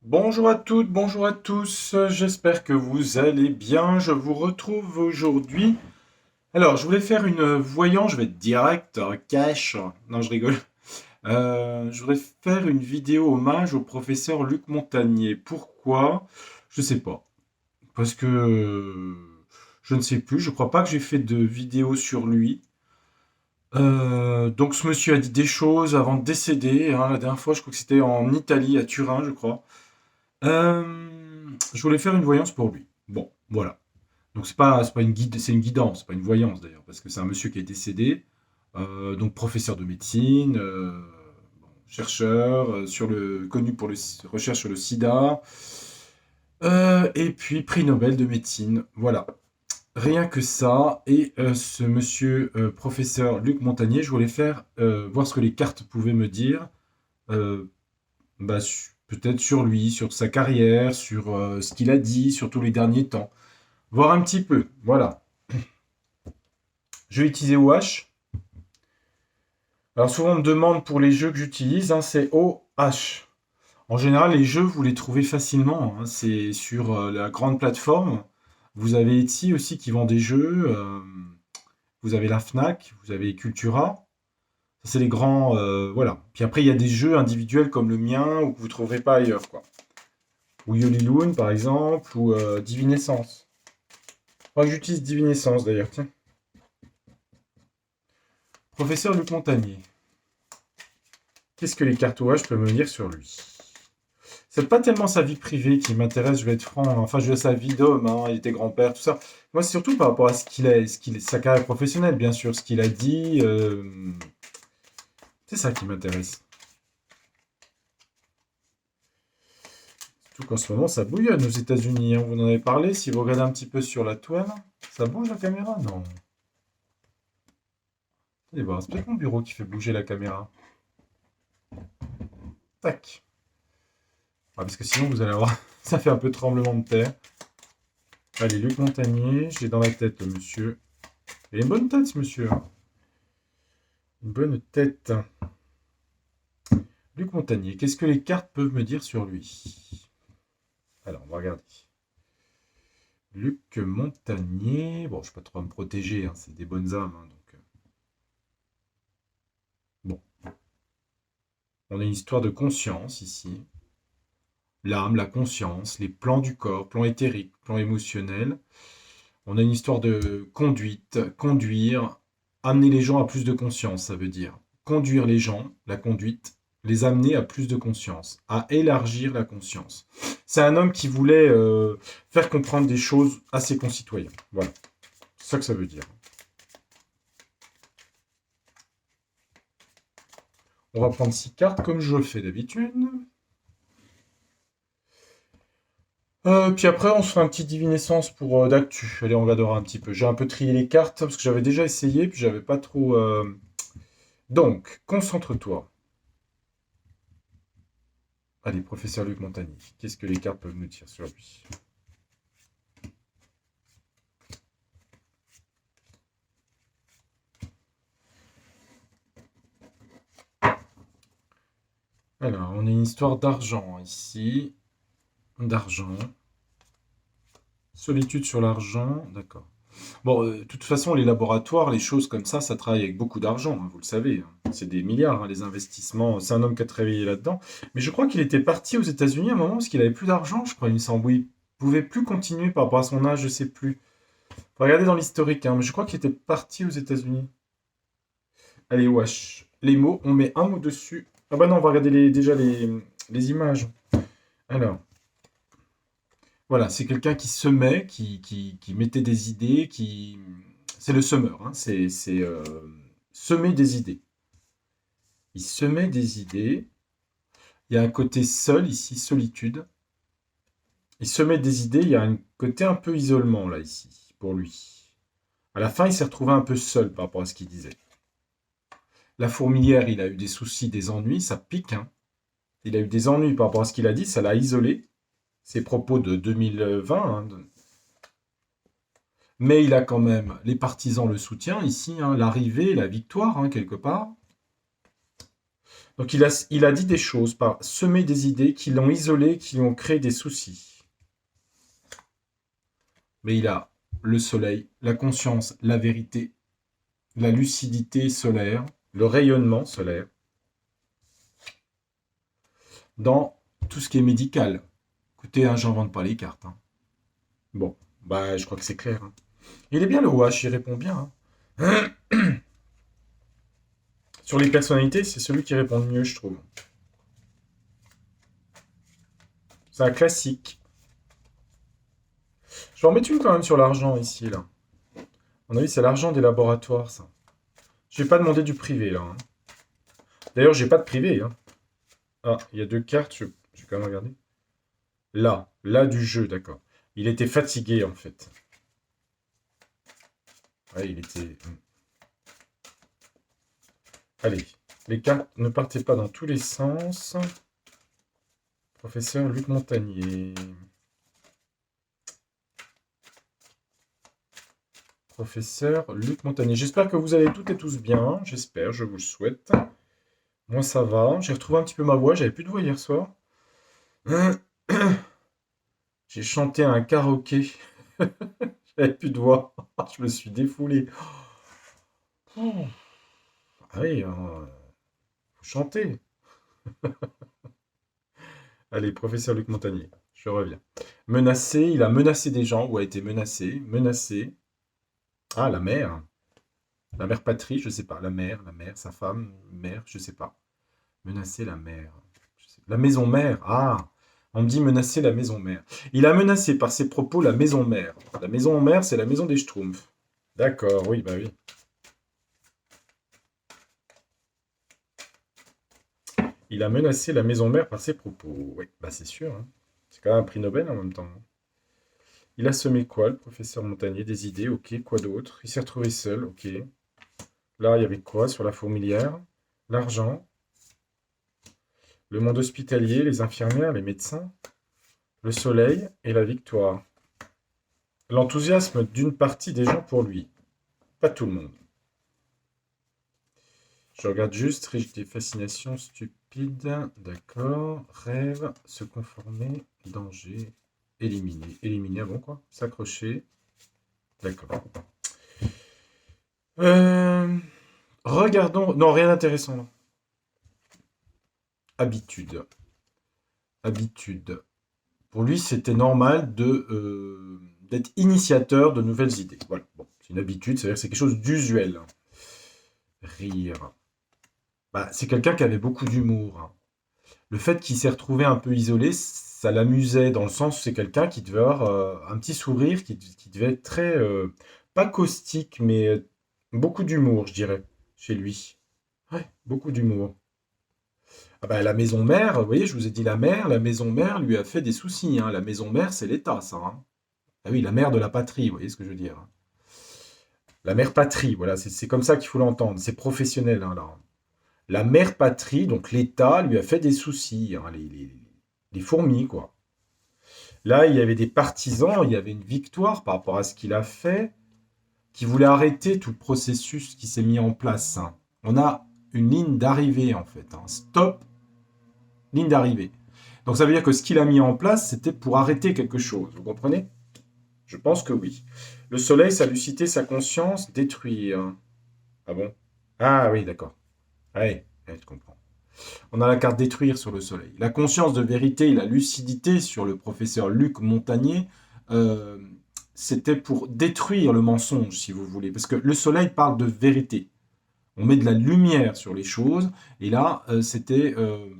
Bonjour à toutes, bonjour à tous, j'espère que vous allez bien. Je vous retrouve aujourd'hui. Alors, je voulais faire une voyance, je vais être direct, cash. Non, je rigole. Je voudrais faire une vidéo hommage au professeur Luc Montagnier. Pourquoi? Je sais pas. Parce que je ne sais plus, je crois pas que j'ai fait de vidéo sur lui. Donc ce monsieur a dit des choses avant de décéder, hein. La dernière fois, je crois que c'était en Italie, à Turin, je crois. Je voulais faire une voyance pour lui. Bon, voilà. Donc c'est pas une guide, c'est une guidance, c'est pas une voyance d'ailleurs, parce que c'est un monsieur qui est décédé, donc professeur de médecine, bon, chercheur, connu pour le recherche sur le SIDA, et puis prix Nobel de médecine. Voilà. Rien que ça. Et ce monsieur professeur Luc Montagnier, je voulais faire voir ce que les cartes pouvaient me dire. euh, Bah, peut-être sur lui, sur sa carrière, sur ce qu'il a dit, sur tous les derniers temps. Voir un petit peu, voilà. Je vais utiliser OH. Alors souvent on me demande pour les jeux que j'utilise, hein, c'est OH. En général, les jeux, vous les trouvez facilement, hein. C'est sur la grande plateforme. Vous avez Etsy aussi qui vend des jeux. Vous avez la Fnac, vous avez Cultura. Ça, c'est les grands, voilà. Puis après, il y a des jeux individuels comme le mien ou que vous ne trouverez pas ailleurs, quoi. Ou Yoliloon, par exemple, ou Divinescence. Faudra que j'utilise Divinescence d'ailleurs, tiens. Professeur Luc Montagnier. Qu'est-ce que les cartes OH peuvent me dire sur lui? C'est pas tellement sa vie privée qui m'intéresse, je vais être franc. Enfin, je veux sa vie d'homme, hein, il était grand-père, tout ça. Moi, c'est surtout par rapport à sa carrière professionnelle, bien sûr, ce qu'il a dit. C'est ça qui m'intéresse. Surtout qu'en ce moment, ça bouillonne aux États-Unis, hein. Vous en avez parlé. Si vous regardez un petit peu sur la toile, ça bouge la caméra? Non. Allez voir, c'est peut-être mon bureau qui fait bouger la caméra. Tac. Ah, parce que sinon, vous allez avoir. Ça fait un peu tremblement de terre. Allez, Luc Montagnier, j'ai dans la tête le monsieur. Il a une bonne tête, ce monsieur, hein. Une bonne tête. Luc Montagnier, qu'est-ce que les cartes peuvent me dire sur lui? Alors, on va regarder. Luc Montagnier. Bon, je ne vais pas trop me protéger, hein, c'est des bonnes âmes, hein, donc. Bon, on a une histoire de conscience ici. L'âme, la conscience, les plans du corps, plan éthérique, plan émotionnel. On a une histoire de conduite, conduire, amener les gens à plus de conscience, ça veut dire conduire les gens, la conduite, les amener à plus de conscience, à élargir la conscience. C'est un homme qui voulait faire comprendre des choses à ses concitoyens. Voilà, c'est ça que ça veut dire. On va prendre 6 cartes comme je le fais d'habitude. Puis après, on se fera un petit divinescence pour d'actu. Allez, on regardera un petit peu. J'ai un peu trié les cartes parce que j'avais déjà essayé, puis j'avais pas trop. Donc, concentre-toi. Allez, professeur Luc Montagny, qu'est-ce que les cartes peuvent nous dire sur lui? Alors, on a une histoire d'argent ici. D'argent. Solitude sur l'argent, d'accord. Bon, de toute façon, les laboratoires, les choses comme ça travaille avec beaucoup d'argent, hein, vous le savez, hein. C'est des milliards, hein, les investissements. C'est un homme qui a travaillé là-dedans. Mais je crois qu'il était parti aux États-Unis à un moment parce qu'il avait plus d'argent, je crois, il me semble. Oui, il pouvait plus continuer par rapport à son âge, je sais plus. Faut regarder dans l'historique, hein, mais je crois qu'il était parti aux États-Unis. Allez, wesh. Les mots, on met un mot dessus. Ah bah non, on va regarder déjà les images. Alors, voilà, c'est quelqu'un qui semait, qui mettait des idées, qui... C'est le semeur, hein, c'est semer des idées. Il semait des idées. Il y a un côté seul ici, solitude. Il semait des idées, il y a un côté un peu isolement là, ici, pour lui. À la fin, il s'est retrouvé un peu seul par rapport à ce qu'il disait. La fourmilière, il a eu des soucis, des ennuis, ça pique, hein. Il a eu des ennuis par rapport à ce qu'il a dit, ça l'a isolé. Ses propos de 2020, hein. Mais il a quand même, les partisans le soutiennent ici, hein, l'arrivée, la victoire, hein, quelque part. Donc il a dit des choses, par semer des idées qui l'ont isolé, qui lui ont créé des soucis. Mais il a le soleil, la conscience, la vérité, la lucidité solaire, le rayonnement solaire, dans tout ce qui est médical. Écoutez, hein, j'invente pas les cartes. Hein. Bon, bah je crois que c'est clair. Hein. Il est bien le Wash, il répond bien. Hein. Sur les personnalités, c'est celui qui répond le mieux, je trouve. C'est un classique. Je vais en mettre une quand même sur l'argent ici, là. À mon avis, c'est l'argent des laboratoires, ça. Je vais pas demander du privé, là. Hein. D'ailleurs, j'ai pas de privé. Hein. Ah, il y a 2 cartes, je vais quand même regarder. Là du jeu, d'accord. Il était fatigué, en fait. Ouais, il était... Allez, les cartes ne partaient pas dans tous les sens. Professeur Luc Montagnier. Professeur Luc Montagnier. J'espère que vous allez toutes et tous bien. J'espère, je vous le souhaite. Moi, ça va. J'ai retrouvé un petit peu ma voix. J'avais plus de voix hier soir. J'ai chanté un karaoké. J'avais plus de voix. Je me suis défoulé. Ah oui, faut chanter. Allez, professeur Luc Montagnier, je reviens. Menacé, il a menacé des gens ou a été menacé. Menacé. Ah, la mère. La mère patrie, je sais pas. La mère, sa femme, mère, je sais pas. Menacer la mère. La maison mère. Ah, on me dit menacer la maison mère. Il a menacé par ses propos la maison mère. La maison mère, c'est la maison des Schtroumpfs. D'accord, oui, bah oui. Il a menacé la maison mère par ses propos. Oui, bah c'est sûr. Hein. C'est quand même un prix Nobel en même temps. Il a semé quoi, le professeur Montagnier? Des idées, ok. Quoi d'autre? Il s'est retrouvé seul, ok. Là, il y avait quoi sur la fourmilière? L'argent. Le monde hospitalier, les infirmières, les médecins. Le soleil et la victoire. L'enthousiasme d'une partie des gens pour lui. Pas tout le monde. Je regarde juste, riche des fascinations stupides. D'accord. Rêve, se conformer, danger, éliminer. Éliminer, ah bon quoi? S'accrocher. D'accord. Regardons. Non, rien d'intéressant. Là. Habitude. Habitude. Pour lui, c'était normal d'être initiateur de nouvelles idées. Voilà. Bon, c'est une habitude, c'est-à-dire que c'est quelque chose d'usuel. Rire. Bah, c'est quelqu'un qui avait beaucoup d'humour. Hein. Le fait qu'il s'est retrouvé un peu isolé, ça l'amusait dans le sens où c'est quelqu'un qui devait avoir un petit sourire, qui devait être très, pas caustique, mais beaucoup d'humour, je dirais, chez lui. Ouais, beaucoup d'humour. Ah bah, la maison mère, vous voyez, je vous ai dit la maison mère lui a fait des soucis. Hein. La maison mère, c'est l'État, ça. Hein. Ah oui, la mère de la patrie, vous voyez ce que je veux dire. Hein. La mère patrie, voilà, c'est comme ça qu'il faut l'entendre. C'est professionnel, hein, là. La mère patrie, donc l'État, lui a fait des soucis. Hein, les fourmis, quoi. Là, il y avait des partisans, il y avait une victoire par rapport à ce qu'il a fait, qui voulait arrêter tout le processus qui s'est mis en place. Hein. On a une ligne d'arrivée, en fait. Hein. Stop, ligne d'arrivée. Donc ça veut dire que ce qu'il a mis en place, c'était pour arrêter quelque chose. Vous comprenez? Je pense que oui. Le soleil, sa lucidité, sa conscience, détruire. Ah bon? Ah oui, d'accord. Ouais, ouais, je comprends. On a la carte détruire sur le soleil. La conscience de vérité et la lucidité sur le professeur Luc Montagnier, euh, c'était pour détruire le mensonge, si vous voulez. Parce que le soleil parle de vérité. On met de la lumière sur les choses, et là, c'était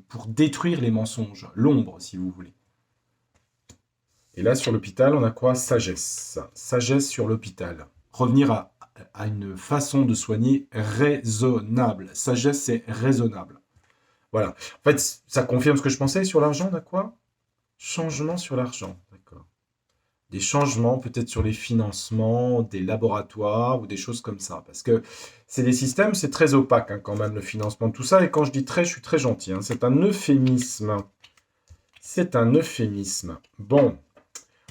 pour détruire les mensonges, l'ombre, si vous voulez. Et là, sur l'hôpital, on a quoi? Sagesse. Sagesse sur l'hôpital. Revenir à une façon de soigner raisonnable. Sagesse, c'est raisonnable. Voilà. En fait, ça confirme ce que je pensais sur l'argent, on a quoi? Changement sur l'argent, d'accord. Des changements peut-être sur les financements, des laboratoires ou des choses comme ça. Parce que c'est des systèmes, c'est très opaque hein, quand même le financement de tout ça. Et quand je dis très, je suis très gentil. Hein. C'est un euphémisme. C'est un euphémisme. Bon,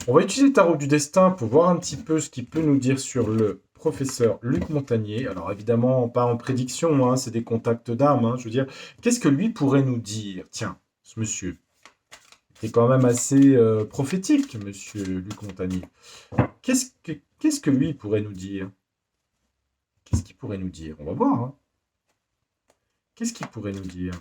on va utiliser le tarot du destin pour voir un petit peu ce qu'il peut nous dire sur le professeur Luc Montagnier. Alors évidemment, pas en prédiction, hein, c'est des contacts d'âme. Hein, je veux dire, qu'est-ce que lui pourrait nous dire? Tiens, ce monsieur est quand même assez prophétique, monsieur Luc Montagnier. Qu'est-ce que lui pourrait nous dire? Qu'est-ce qu'il pourrait nous dire? On va voir. Hein. Qu'est-ce qu'il pourrait nous dire?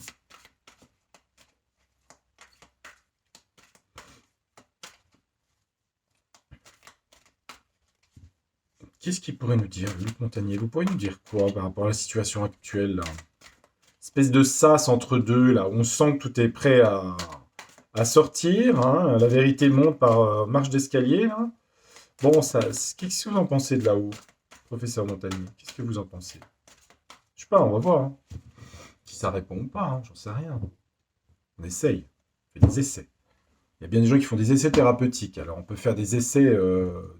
Qu'est-ce qu'il pourrait nous dire, Luc Montagnier? Vous pourriez nous dire quoi par rapport à la situation actuelle, là? Espèce de sas entre deux, là, où on sent que tout est prêt à sortir. Hein, la vérité monte par marche d'escalier, là. Bon, ça, qu'est-ce que vous en pensez de là-haut, professeur Montagnier? Qu'est-ce que vous en pensez? Je sais pas, on va voir. Hein. Si ça répond ou pas, hein, j'en sais rien. On essaye. On fait des essais. Il y a bien des gens qui font des essais thérapeutiques. Alors, on peut faire des essais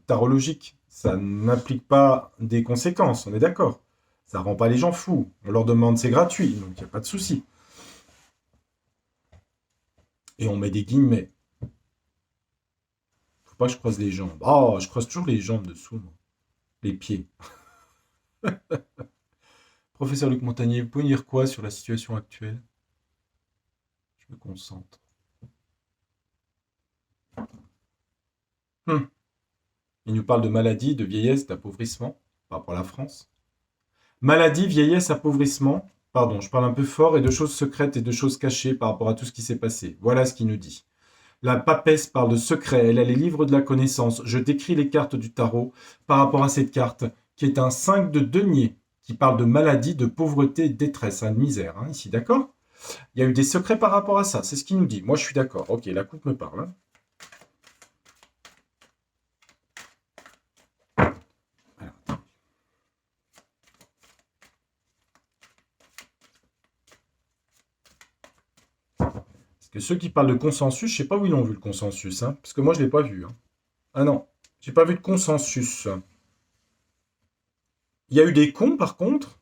tarologiques. Ça n'implique pas des conséquences, on est d'accord. Ça rend pas les gens fous. On leur demande, c'est gratuit, donc il n'y a pas de souci. Et on met des guillemets. Faut pas que je croise les jambes. Oh, je croise toujours les jambes dessous, moi. Les pieds. Professeur Luc Montagnier, vous pouvez dire quoi sur la situation actuelle? Je me concentre. Il nous parle de maladie, de vieillesse, d'appauvrissement par rapport à la France. Maladie, vieillesse, appauvrissement. Pardon, je parle un peu fort, et de choses secrètes et de choses cachées par rapport à tout ce qui s'est passé. Voilà ce qu'il nous dit. La papesse parle de secret, elle a les livres de la connaissance. Je décris les cartes du tarot par rapport à cette carte, qui est un 5 de denier, qui parle de maladie, de pauvreté, de détresse, de misère, hein, ici, d'accord? Il y a eu des secrets par rapport à ça, c'est ce qu'il nous dit. Moi, je suis d'accord. Ok, la coupe me parle. Hein. Parce que ceux qui parlent de consensus, je sais pas où ils l'ont vu le consensus, hein, parce que moi, je l'ai pas vu. Hein. Ah non, j'ai pas vu de consensus. Il y a eu des cons, par contre.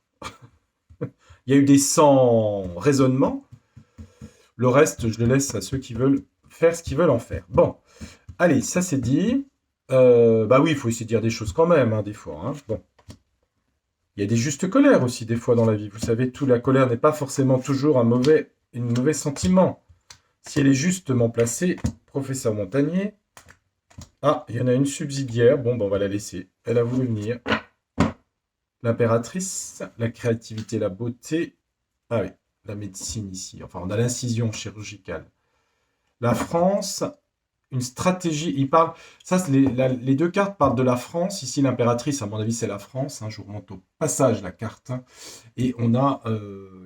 Il y a eu des sans raisonnement. Le reste, je le laisse à ceux qui veulent faire ce qu'ils veulent en faire. Bon, allez, ça c'est dit. Bah oui, il faut essayer de dire des choses quand même, hein, des fois. Hein. Bon. Il y a des justes colères aussi, des fois, dans la vie. Vous savez, la colère n'est pas forcément toujours un mauvais sentiment. Si elle est justement placée, professeur Montagnier. Ah, il y en a une subsidiaire. Bon, ben, on va la laisser. Elle a voulu venir. L'impératrice, la créativité, la beauté. Ah oui, la médecine ici. Enfin, on a l'incision chirurgicale. La France, une stratégie. Il parle. Ça, les deux cartes parlent de la France. Ici, l'impératrice, à mon avis, c'est la France. Hein, je vous remonte au passage la carte. Hein, et on a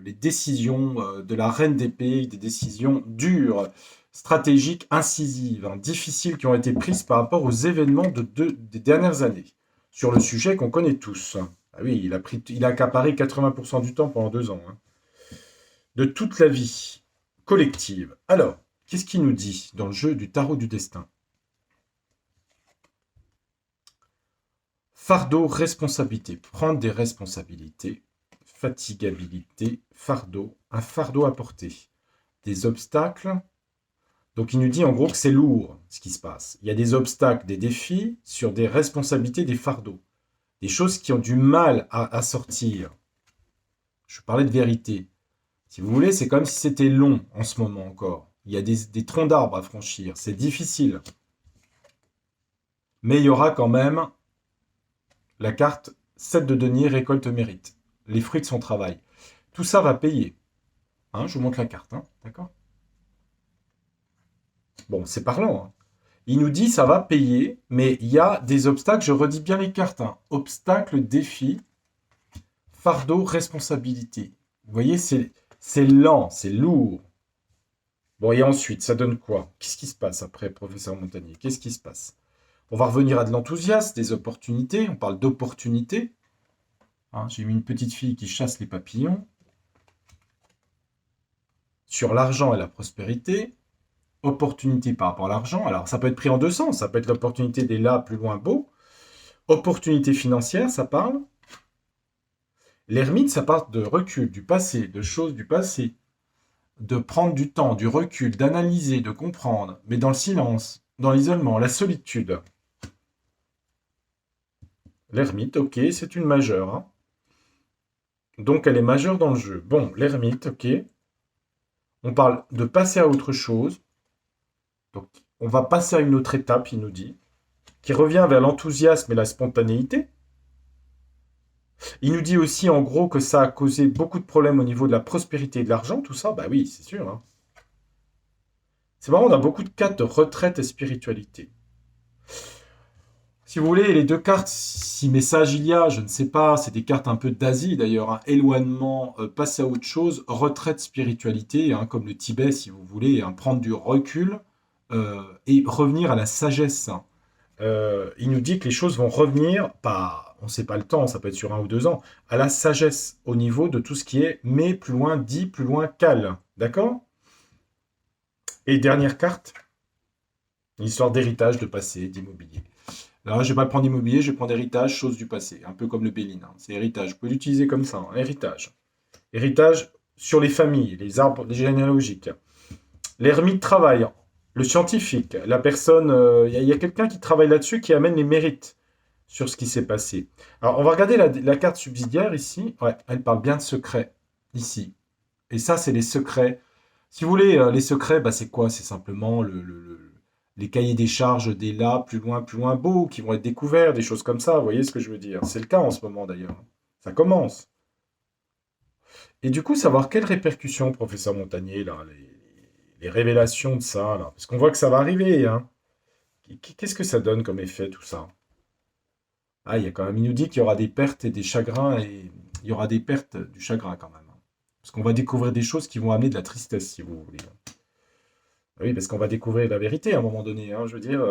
les décisions de la reine d'épée, des décisions dures, stratégiques, incisives, hein, difficiles qui ont été prises par rapport aux événements des dernières années. Sur le sujet qu'on connaît tous. Ah oui, il a accaparé 80% du temps pendant 2 ans. Hein, de toute la vie collective. Alors, qu'est-ce qu'il nous dit dans le jeu du tarot du destin? Fardeau, responsabilité. Prendre des responsabilités. Fatigabilité, fardeau. Un fardeau à porter. Des obstacles. Donc il nous dit en gros que c'est lourd ce qui se passe. Il y a des obstacles, des défis sur des responsabilités, des fardeaux. Des choses qui ont du mal à sortir. Je parlais de vérité. Si vous voulez, c'est comme si c'était long en ce moment encore. Il y a des troncs d'arbres à franchir. C'est difficile. Mais il y aura quand même la carte 7 de denier, récolte mérite. Les fruits de son travail. Tout ça va payer. Hein, je vous montre la carte. Hein, d'accord? Bon, c'est parlant. Hein. Il nous dit ça va payer, mais il y a des obstacles. Je redis bien les cartes. Hein. Obstacles, défis, fardeau, responsabilité. Vous voyez, c'est lent, c'est lourd. Bon, et ensuite, ça donne quoi? Qu'est-ce qui se passe après, professeur Montagnier? Qu'est-ce qui se passe? On va revenir à de l'enthousiasme, des opportunités. On parle d'opportunités. Hein, j'ai mis une petite fille qui chasse les papillons. Sur l'argent et la prospérité. Opportunité par rapport à l'argent. Alors, ça peut être pris en deux sens. Ça peut être l'opportunité des là, plus loin, beau. Opportunité financière, ça parle. L'ermite, ça parle de recul, du passé, de choses du passé. De prendre du temps, du recul, d'analyser, de comprendre, mais dans le silence, dans l'isolement, la solitude. L'ermite, ok, c'est une majeure, hein. Donc elle est majeure dans le jeu. Bon, l'ermite, ok. On parle de passer à autre chose. Donc on va passer à une autre étape, il nous dit, qui revient vers l'enthousiasme et la spontanéité. Il nous dit aussi en gros que ça a causé beaucoup de problèmes au niveau de la prospérité et de l'argent, tout ça. Bah oui, c'est sûr, hein. C'est marrant, on a beaucoup de cartes de retraite et spiritualité. Si vous voulez, les deux cartes, si message il y a, je ne sais pas, c'est des cartes un peu d'Asie d'ailleurs, hein. Éloignement, passer à autre chose, retraite, spiritualité, hein, comme le Tibet si vous voulez, hein, prendre du recul et revenir à la sagesse, hein. Il nous dit que les choses vont revenir, pas, on ne sait pas le temps, ça peut être sur 1 ou 2 ans, à la sagesse au niveau de tout ce qui est mais plus loin dit, plus loin cal. D'accord. Et dernière carte, une histoire d'héritage, de passé, d'immobilier. Alors, je ne vais pas prendre immobilier, je vais prendre héritage, chose du passé, un peu comme le Béline, hein. C'est héritage. Vous pouvez l'utiliser comme ça, hein, héritage. Héritage sur les familles, les arbres les généalogiques. L'ermite travaille, le scientifique, la personne, il y a quelqu'un qui travaille là-dessus qui amène les mérites sur ce qui s'est passé. Alors, on va regarder la carte subsidiaire ici. Ouais, elle parle bien de secrets ici. Et ça, c'est les secrets. Si vous voulez, les secrets, bah, c'est quoi? C'est simplement les cahiers des charges des là, plus loin, beau, qui vont être découverts, des choses comme ça. Vous voyez ce que je veux dire? C'est le cas en ce moment d'ailleurs. Ça commence. Et du coup, savoir quelles répercussions, professeur Montagnier, là, les révélations de ça, là. Parce qu'on voit que ça va arriver, hein. Qu'est-ce que ça donne comme effet, tout ça? Ah, il y a quand même, il nous dit qu'il y aura des pertes et des chagrins, et il y aura des pertes du chagrin quand même, hein. Parce qu'on va découvrir des choses qui vont amener de la tristesse, si vous voulez. Oui, parce qu'on va découvrir la vérité à un moment donné, hein, je veux dire.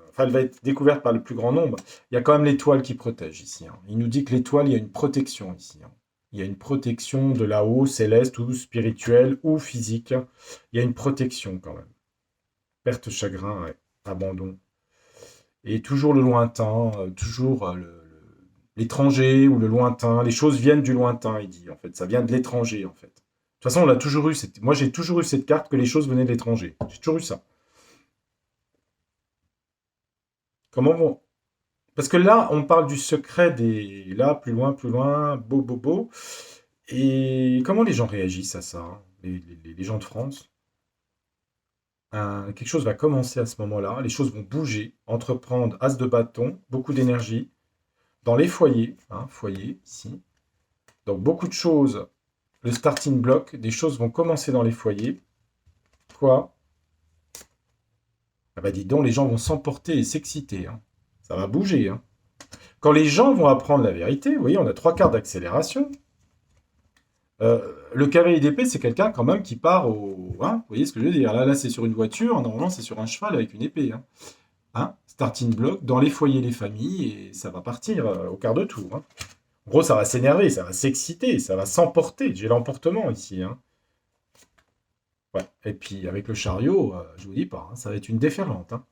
Enfin, elle va être découverte par le plus grand nombre. Il y a quand même l'étoile qui protège ici, hein. Il nous dit que l'étoile, il y a une protection ici, hein. Il y a une protection de là-haut, céleste ou spirituelle ou physique. Il y a une protection quand même. Perte, chagrin, ouais. Abandon. Et toujours le lointain, toujours l'étranger ou le lointain. Les choses viennent du lointain, il dit, en fait. Ça vient de l'étranger, en fait. De toute façon, on l'a toujours eu. Moi, j'ai toujours eu cette carte que les choses venaient de l'étranger. J'ai toujours eu ça. Comment vont... Parce que là, on parle du secret des... Là, plus loin, beau, beau, beau. Et comment les gens réagissent à ça, hein, les gens de France? Quelque chose va commencer à ce moment-là. Les choses vont bouger, entreprendre, as de bâton, beaucoup d'énergie. Dans les foyers, hein, foyer, ici. Donc, beaucoup de choses. Le starting block, des choses vont commencer dans les foyers. Quoi? Ah bah dis donc, les gens vont s'emporter et s'exciter, hein. Ça va bouger, hein. Quand les gens vont apprendre la vérité, vous voyez, on a 3 quarts d'accélération. Le cavalier d'épée, c'est quelqu'un quand même qui part au... hein, vous voyez ce que je veux dire? Là, c'est sur une voiture, normalement c'est sur un cheval avec une épée, hein. Hein, starting block, dans les foyers, les familles, et ça va partir au quart de tour, hein. En gros, ça va s'énerver, ça va s'exciter, ça va s'emporter. J'ai l'emportement ici, hein. Ouais. Et puis avec le chariot, je vous dis pas, hein, ça va être une déferlante, hein.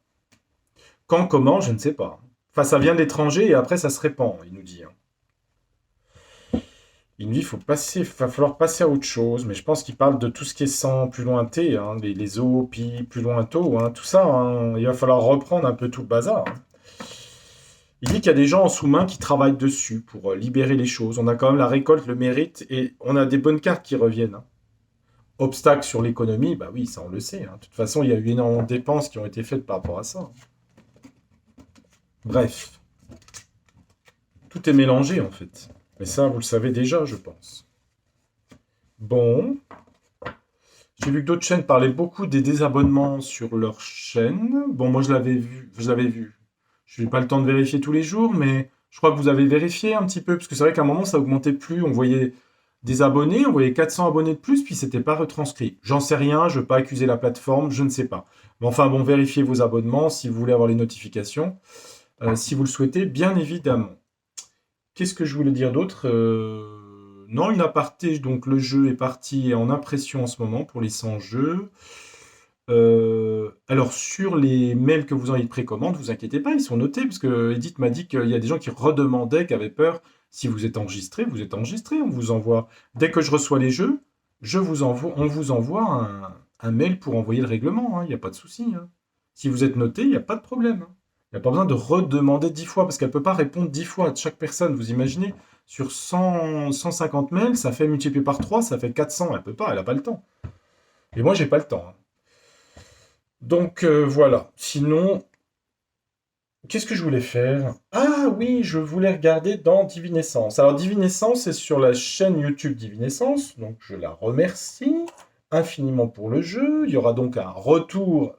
Quand, comment, je ne sais pas. Enfin, ça vient d'étranger et après ça se répand, il nous dit, hein. Il nous dit qu'il va falloir passer à autre chose, mais je pense qu'il parle de tout ce qui est sang plus lointain, hein, les eaux, puis plus lointain, hein, tout ça, hein. Il va falloir reprendre un peu tout le bazar, hein. Il dit qu'il y a des gens en sous-main qui travaillent dessus pour libérer les choses. On a quand même la récolte, le mérite, et on a des bonnes cartes qui reviennent, hein. Obstacle sur l'économie, bah oui, ça on le sait, hein. De toute façon, il y a eu énormément de dépenses qui ont été faites par rapport à ça. Bref, tout est mélangé en fait. Mais ça, vous le savez déjà, je pense. Bon, j'ai vu que d'autres chaînes parlaient beaucoup des désabonnements sur leur chaîne. Bon, moi je l'avais vu, Je n'ai pas le temps de vérifier tous les jours, mais je crois que vous avez vérifié un petit peu, parce que c'est vrai qu'à un moment ça augmentait plus. On voyait des abonnés, on voyait 400 abonnés de plus, puis c'était pas retranscrit. J'en sais rien, je ne veux pas accuser la plateforme, je ne sais pas. Mais enfin bon, vérifiez vos abonnements si vous voulez avoir les notifications, si vous le souhaitez, bien évidemment. Qu'est-ce que je voulais dire d'autre? Non, une aparté, donc le jeu est parti en impression en ce moment pour les 100 jeux. Alors sur les mails que vous envoyez de précommande, vous inquiétez pas, ils sont notés, parce que Edith m'a dit qu'il y a des gens qui redemandaient, qui avaient peur. Si vous êtes enregistré, on vous envoie. Dès que je reçois les jeux, on vous envoie un mail pour envoyer le règlement, hein, il n'y a pas de souci, hein. Si vous êtes noté, il n'y a pas de problème, hein. Il n'y a pas besoin de redemander 10 fois, parce qu'elle ne peut pas répondre 10 fois à chaque personne. Vous imaginez, sur 150 mails, ça fait multiplié par 3, ça fait 400. Elle peut pas, elle n'a pas le temps. Et moi, j'ai pas le temps, hein. Donc voilà. Sinon, qu'est-ce que je voulais faire? Ah oui, je voulais regarder dans Divinescence. Alors Divinescence, c'est sur la chaîne YouTube Divinescence, donc je la remercie infiniment pour le jeu. Il y aura donc un retour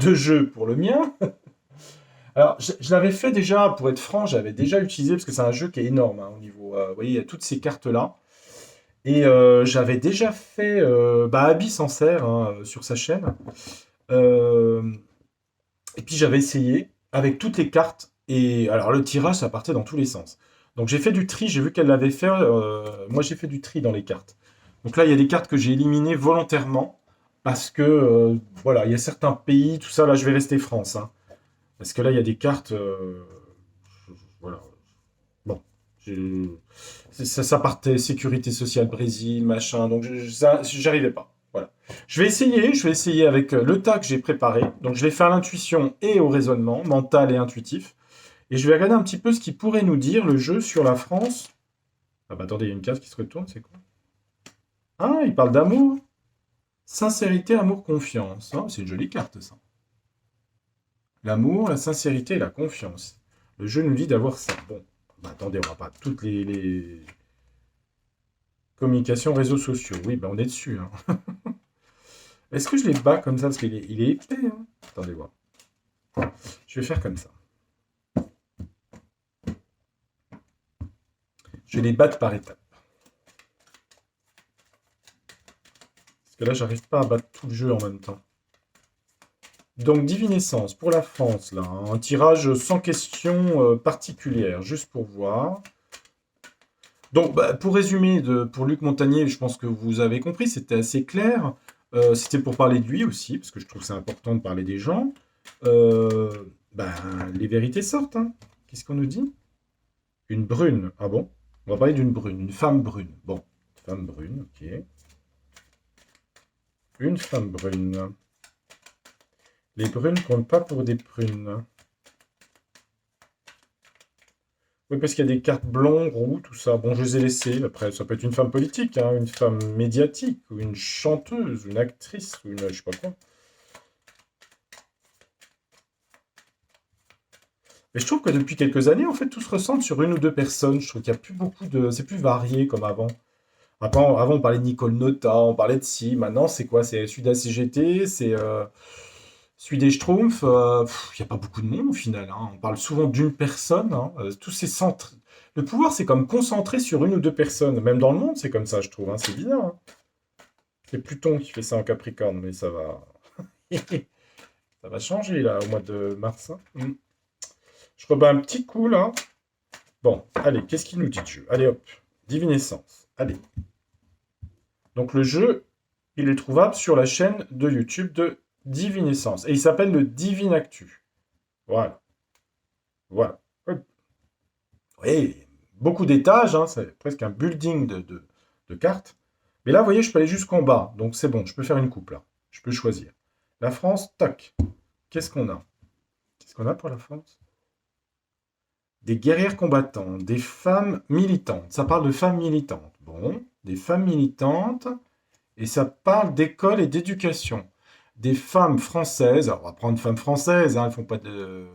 de jeu pour le mien. Alors je l'avais fait déjà, pour être franc, j'avais déjà utilisé, parce que c'est un jeu qui est énorme, hein, au niveau... vous voyez, il y a toutes ces cartes-là. Et j'avais déjà fait... bah, Abby s'en sert, hein, sur sa chaîne. Euh, Et puis j'avais essayé avec toutes les cartes. Et alors le tirage, ça partait dans tous les sens. Donc j'ai fait du tri, j'ai vu qu'elle l'avait fait. Moi j'ai fait du tri dans les cartes. Donc là, il y a des cartes que j'ai éliminées volontairement. Parce que, voilà, il y a certains pays, tout ça, là je vais rester France, hein. Parce que là, il y a des cartes. Voilà. Bon. Ça partait sécurité sociale Brésil, machin. Donc j'arrivais pas. Voilà. Je vais essayer avec le tas que j'ai préparé. Donc je vais faire l'intuition et au raisonnement, mental et intuitif. Et je vais regarder un petit peu ce qu'il pourrait nous dire le jeu sur la France. Ah bah attendez, il y a une case qui se retourne, c'est quoi? Ah, il parle d'amour. Sincérité, amour, confiance. Ah, c'est une jolie carte ça. L'amour, la sincérité et la confiance. Le jeu nous dit d'avoir ça. Bon, bah attendez, on va pas toutes les communications, réseaux sociaux. Oui, bah on est dessus, hein. Est-ce que je les bats comme ça? Parce qu'il est épais, hein. Attendez voir. Je vais faire comme ça. Je vais les battre par étapes. Parce que là, j'arrive pas à battre tout le jeu en même temps. Donc, Divinescence pour la France, là, hein. Un tirage sans question particulière, juste pour voir. Donc, bah, pour résumer, pour Luc Montagnier, je pense que vous avez compris, c'était assez clair. C'était pour parler de lui aussi, parce que je trouve que c'est important de parler des gens. Euh, ben, les vérités sortent, hein. Qu'est-ce qu'on nous dit? Une brune. Ah bon? On va parler d'une brune, une femme brune. Bon, femme brune, ok. Une femme brune. Les brunes comptent pas pour des prunes. Oui, parce qu'il y a des cartes blondes, roux, tout ça. Bon, je les ai laissées. Après, ça peut être une femme politique, hein, une femme médiatique, ou une chanteuse, une actrice, ou une je sais pas quoi. Mais je trouve que depuis quelques années, en fait, tout se ressemble sur une ou deux personnes. Je trouve qu'il y a plus beaucoup de... C'est plus varié comme avant. Avant, on parlait de Nicole Nota, on parlait de si. Maintenant, c'est quoi? C'est celui d'ACGT, c'est celui des Schtroumpfs. Il n'y a pas beaucoup de monde au final, hein. On parle souvent d'une personne, hein. Tous ces centres. Le pouvoir, c'est comme concentré sur une ou deux personnes. Même dans le monde, c'est comme ça, je trouve, hein. C'est bizarre, hein. C'est Pluton qui fait ça en Capricorne, mais ça va. Ça va changer là au mois de mars, hein. Je rebats un petit coup là. Bon, allez, qu'est-ce qu'il nous dit le jeu? Allez hop, divinescence. Allez. Donc le jeu, il est trouvable sur la chaîne de YouTube de Divinescence. Et il s'appelle le Divine Actu. Voilà. Voilà. Hop. Oui, beaucoup d'étages, hein, c'est presque un building de cartes. Mais là, vous voyez, je peux aller jusqu'en bas. Donc c'est bon, je peux faire une coupe là. Je peux choisir. La France, tac. Qu'est-ce qu'on a? Qu'est-ce qu'on a pour la France? Des guerrières combattantes, des femmes militantes. Ça parle de femmes militantes. Bon, des femmes militantes. Et ça parle d'école et d'éducation. Des femmes françaises, alors on va prendre femmes françaises, hein, elles font pas de...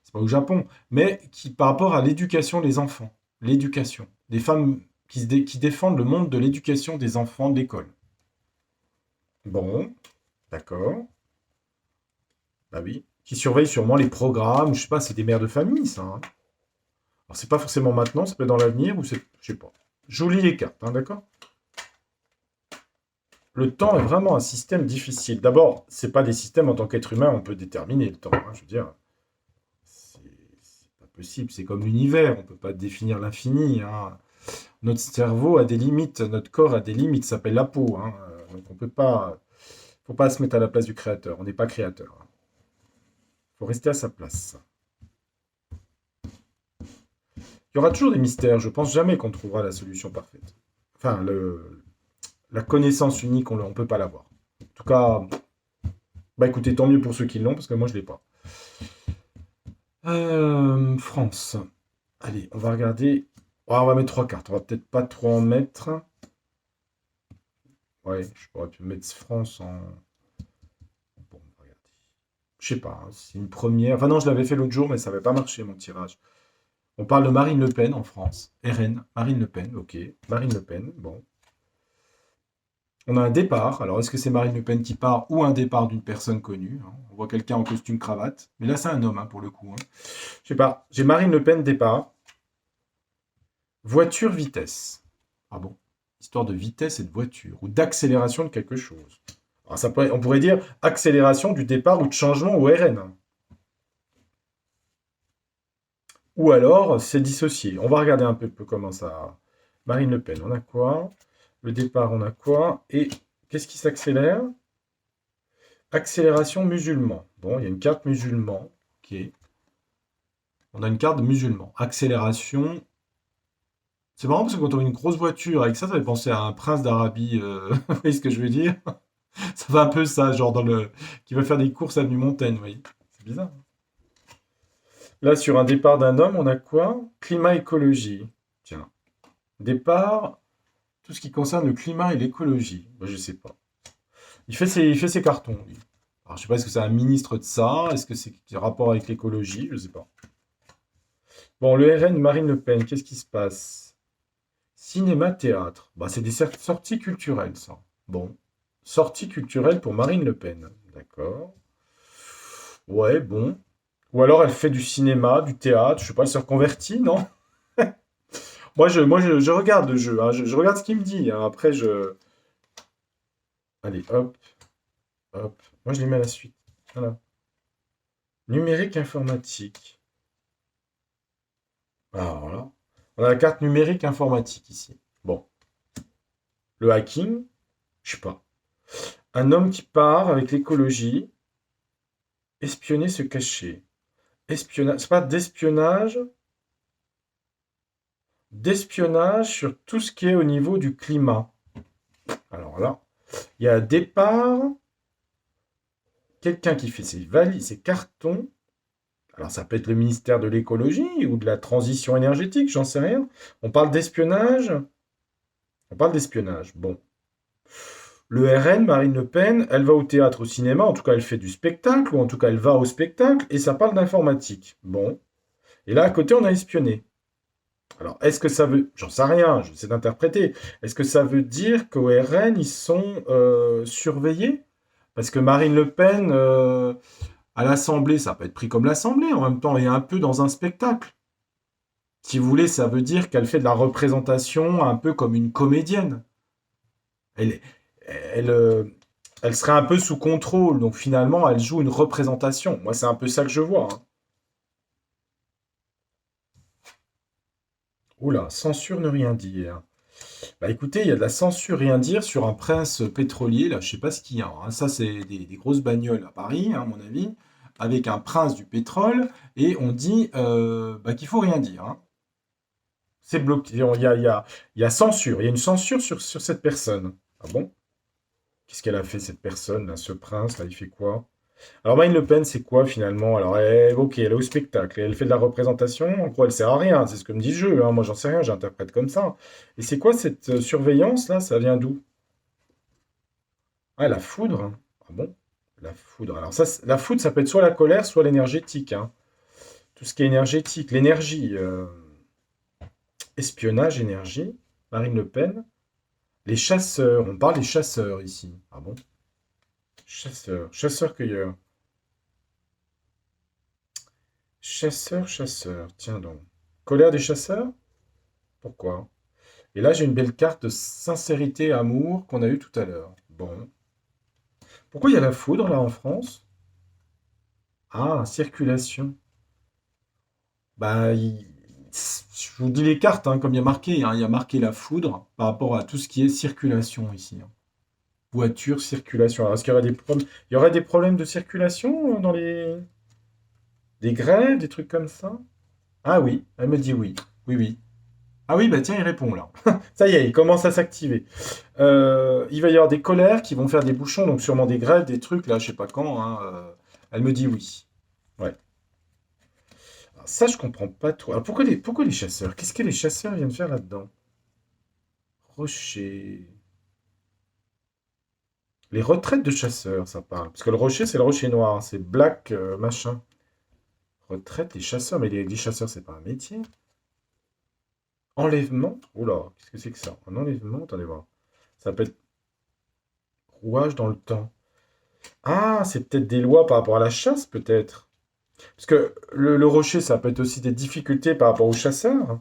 C'est pas au Japon, mais qui par rapport à l'éducation des enfants. L'éducation. Des femmes qui défendent le monde de l'éducation des enfants de l'école. Bon, d'accord. Bah oui. Qui surveillent sûrement les programmes, je sais pas, c'est des mères de famille, ça, hein. Alors c'est pas forcément maintenant, ça peut être dans l'avenir, ou c'est... Je sais pas. Je vous lis les cartes, hein, d'accord? Le temps est vraiment un système difficile. D'abord, c'est pas des systèmes en tant qu'être humain, on peut déterminer le temps, hein. Je veux dire, c'est pas possible. C'est comme l'univers, on peut pas définir l'infini, hein. Notre cerveau a des limites, notre corps a des limites, ça s'appelle la peau, hein. Donc on peut pas, faut pas se mettre à la place du créateur. On n'est pas créateur, hein. Faut rester à sa place. Il y aura toujours des mystères. Je pense jamais qu'on trouvera la solution parfaite. Enfin, la connaissance unique, on ne peut pas l'avoir. En tout cas, bah écoutez, tant mieux pour ceux qui l'ont, parce que moi je l'ai pas. France. Allez, on va regarder. Ouais, on va mettre trois cartes. On va peut-être pas trop en mettre. Ouais, je pourrais peut-être mettre France en. Bon, on va regarder. Je sais pas, hein, c'est une première. Enfin non, je l'avais fait l'autre jour, mais ça n'avait pas marché mon tirage. On parle de Marine Le Pen en France. RN, Marine Le Pen, ok. Marine Le Pen, bon. On a un départ. Alors, est-ce que c'est Marine Le Pen qui part ou un départ d'une personne connue, hein? On voit quelqu'un en costume cravate. Mais là, c'est un homme, hein, pour le coup, hein. Je sais pas. J'ai Marine Le Pen départ. Voiture, vitesse. Ah bon? Histoire de vitesse et de voiture. Ou d'accélération de quelque chose. Alors, on pourrait dire accélération du départ ou de changement au RN. Ou alors, c'est dissocié. On va regarder un peu comment ça. Marine Le Pen, on a quoi? Le départ, on a quoi? Et qu'est-ce qui s'accélère? Accélération musulman. Bon, il y a une carte musulman. Ok. On a une carte de musulman. Accélération. C'est marrant parce que quand on a une grosse voiture avec ça, ça fait penser à un prince d'Arabie. Vous voyez ce que je veux dire? Ça fait un peu ça, genre dans le. Qui va faire des courses avenue Montaigne, vous voyez? C'est bizarre. Là, sur un départ d'un homme, on a quoi? Climat, écologie. Tiens. Départ, tout ce qui concerne le climat et l'écologie. Moi, je sais pas. Il fait ses cartons, lui. Alors, je sais pas, est-ce que c'est un ministre de ça? Est-ce que c'est un rapport avec l'écologie? Je sais pas. Bon, le RN, Marine Le Pen, qu'est-ce qui se passe? Cinéma, théâtre. Bah, c'est des sorties culturelles, ça. Bon. Sorties culturelles pour Marine Le Pen. D'accord. Ouais, bon. Ou alors elle fait du cinéma, du théâtre, je sais pas, elle se reconvertit, non? Moi, je regarde le jeu, hein, je regarde ce qu'il me dit, hein. Après, je. Allez, hop, hop. Moi, je les mets à la suite. Voilà. Numérique informatique. Alors là, on a la carte numérique informatique ici. Bon. Le hacking, je sais pas. Un homme qui part avec l'écologie. Espionner, se cacher. Espionnage, c'est pas d'espionnage. D'espionnage sur tout ce qui est au niveau du climat. Alors là, il y a un départ, quelqu'un qui fait ses valises, ses cartons. Alors ça peut être le ministère de l'écologie ou de la transition énergétique, j'en sais rien. On parle d'espionnage. On parle d'espionnage. Bon. Le RN, Marine Le Pen, elle va au théâtre, au cinéma, en tout cas elle fait du spectacle, ou en tout cas elle va au spectacle, et ça parle d'informatique. Bon. Et là à côté on a espionné. Alors est-ce que ça veut... J'en sais rien, j'essaie d'interpréter. Est-ce que ça veut dire qu'au RN ils sont surveillés? Parce que Marine Le Pen, à l'Assemblée, ça peut être pris comme l'Assemblée. En même temps, elle est un peu dans un spectacle. Si vous voulez, ça veut dire qu'elle fait de la représentation un peu comme une comédienne. Elle, elle, euh, elle serait un peu sous contrôle. Donc finalement, elle joue une représentation. Moi, c'est un peu ça que je vois, hein. Oula, censure ne rien dire. Bah écoutez, il y a de la censure rien dire sur un prince pétrolier, là, je sais pas ce qu'il y a, hein. Ça, c'est des grosses bagnoles à Paris, hein, à mon avis, avec un prince du pétrole, et on dit bah, qu'il faut rien dire, hein. C'est bloqué. Il y a censure, il y a une censure sur cette personne. Ah bon? Qu'est-ce qu'elle a fait, cette personne, là, ce prince, là, il fait quoi? Alors Marine Le Pen, c'est quoi finalement? Alors ok, elle est au spectacle, elle fait de la représentation, en gros elle sert à rien, c'est ce que me dit le jeu, hein. Moi j'en sais rien, j'interprète comme ça. Et c'est quoi cette surveillance là? Ça vient d'où? Ah, la foudre, hein. Ah bon? La foudre. Alors ça, la foudre, ça peut être soit la colère, soit l'énergétique, hein. Tout ce qui est énergétique, l'énergie, espionnage, énergie, Marine Le Pen. Les chasseurs, on parle des chasseurs ici. Ah bon? Chasseurs, chasseurs-cueilleurs. Chasseurs, chasseurs, tiens donc. Colère des chasseurs? Pourquoi? Et là, j'ai une belle carte de sincérité, amour qu'on a eu tout à l'heure. Bon. Pourquoi il y a la foudre là en France? Ah, circulation. Bah, je vous dis les cartes, hein, comme il y a marqué, hein, il y a marqué la foudre par rapport à tout ce qui est circulation ici, hein. Voiture, circulation. Alors, est-ce qu'il y aurait des problèmes? Il y aurait des problèmes de circulation dans les... Des grèves, des trucs comme ça? Ah oui, elle me dit oui. Oui, oui. Ah oui, bah tiens, il répond là. Ça y est, il commence à s'activer. Il va y avoir des colères qui vont faire des bouchons, donc sûrement des grèves, des trucs, là, je sais pas quand, hein. Elle me dit oui. Ouais. ça, je comprends pas trop. Alors, pourquoi les chasseurs? Qu'est-ce que les chasseurs viennent faire là-dedans? Rocher. Les retraites de chasseurs, ça parle. Parce que le rocher, c'est le rocher noir. C'est black, machin. Retraite des chasseurs. Mais les chasseurs, c'est pas un métier. Enlèvement? Oula, qu'est-ce que c'est que ça? Un enlèvement? Attendez voir. Ça peut être rouage dans le temps. Ah, c'est peut-être des lois par rapport à la chasse, peut-être. Parce que le rocher, ça peut être aussi des difficultés par rapport aux chasseurs.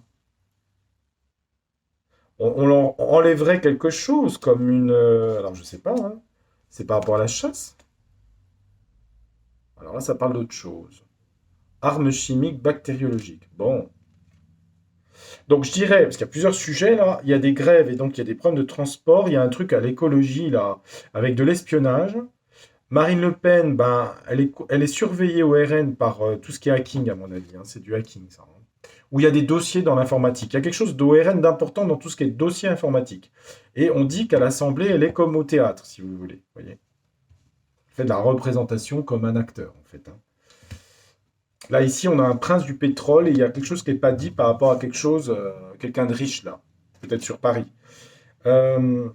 On leur enlèverait quelque chose, comme une... alors, je sais pas, hein. C'est par rapport à la chasse? Alors là, ça parle d'autre chose. Armes chimiques bactériologiques. Bon. Donc, je dirais, parce qu'il y a plusieurs sujets, là, il y a des grèves et donc il y a des problèmes de transport, il y a un truc à l'écologie, là, avec de l'espionnage. Marine Le Pen, ben, elle est surveillée au RN par tout ce qui est hacking, à mon avis, hein. C'est du hacking, ça, hein. Où il y a des dossiers dans l'informatique. Il y a quelque chose d'au RN d'important dans tout ce qui est dossier informatique. Et on dit qu'à l'Assemblée, elle est comme au théâtre, si vous voulez. Voyez. Elle fait de la représentation comme un acteur, en fait, hein. Là, ici, on a un prince du pétrole et il y a quelque chose qui n'est pas dit par rapport à quelque chose, quelqu'un de riche, là. Peut-être sur Paris. Euh,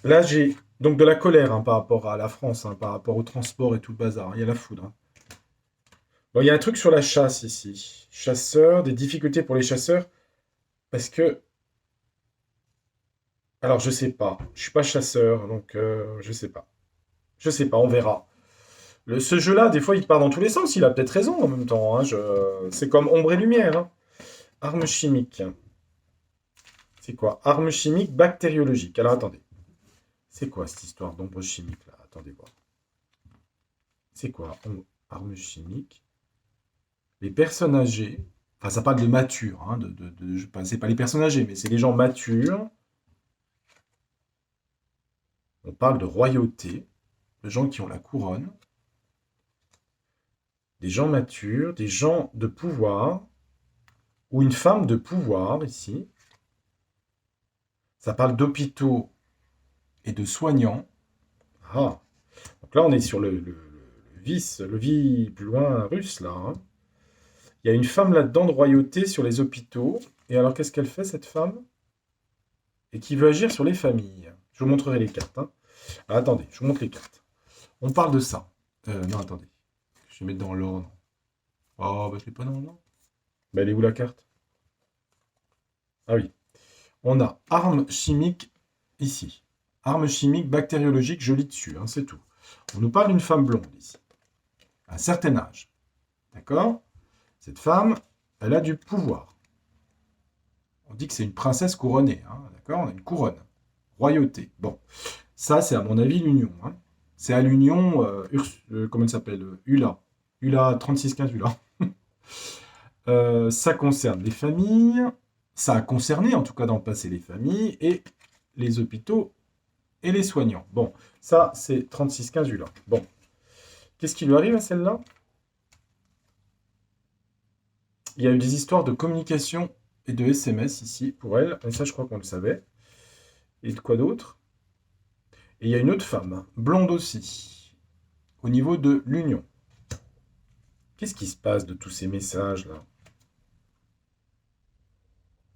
Là, j'ai donc de la colère, hein, par rapport à la France, hein, par rapport au transport et tout le bazar, hein. Il y a la foudre, hein. Bon, il y a un truc sur la chasse ici. Chasseurs, des difficultés pour les chasseurs, parce que, alors je sais pas, je suis pas chasseur, donc je sais pas. Je sais pas, on verra. Ce jeu-là, des fois, il part dans tous les sens. Il a peut-être raison en même temps, hein. C'est comme ombre et lumière, hein. Armes chimiques. C'est quoi? Armes chimiques bactériologiques. Alors attendez. C'est quoi cette histoire d'ombre chimique là? Attendez voir. C'est quoi? Armes chimiques. Les personnes âgées. Enfin, ça parle de mature, hein, enfin, c'est pas les personnes âgées, mais c'est les gens matures. On parle de royauté, de gens qui ont la couronne, des gens matures, des gens de pouvoir, ou une femme de pouvoir ici. Ça parle d'hôpitaux et de soignants. Ah, donc là on est sur le vie plus loin russe là, hein. Il y a une femme là-dedans de royauté sur les hôpitaux. Et alors qu'est-ce qu'elle fait cette femme? Et qui veut agir sur les familles. Je vous montrerai les cartes, hein. Ah, attendez, je vous montre les cartes. On parle de ça. Non, attendez. Je vais mettre dans l'ordre. Oh, bah je l'ai pas dans l'ordre. Bah elle est où la carte? Ah oui. On a armes chimiques ici. Armes chimiques bactériologiques, je lis dessus, hein, c'est tout. On nous parle d'une femme blonde ici. À un certain âge. D'accord? Cette femme, elle a du pouvoir. On dit que c'est une princesse couronnée, hein, d'accord? On a une couronne. Royauté. Bon. Ça, c'est à mon avis l'Union, hein. C'est à l'Union, comment elle s'appelle? ULA. ULA 3615 ULA. Ça concerne les familles. Ça a concerné, en tout cas dans le passé, les familles et les hôpitaux et les soignants. Bon, ça, c'est 3615 ULA. Bon. Qu'est-ce qui lui arrive à celle-là? Il y a eu des histoires de communication et de SMS ici pour elle. Et ça, je crois qu'on le savait. Et de quoi d'autre? Et il y a une autre femme, blonde aussi, au niveau de l'Union. Qu'est-ce qui se passe de tous ces messages-là?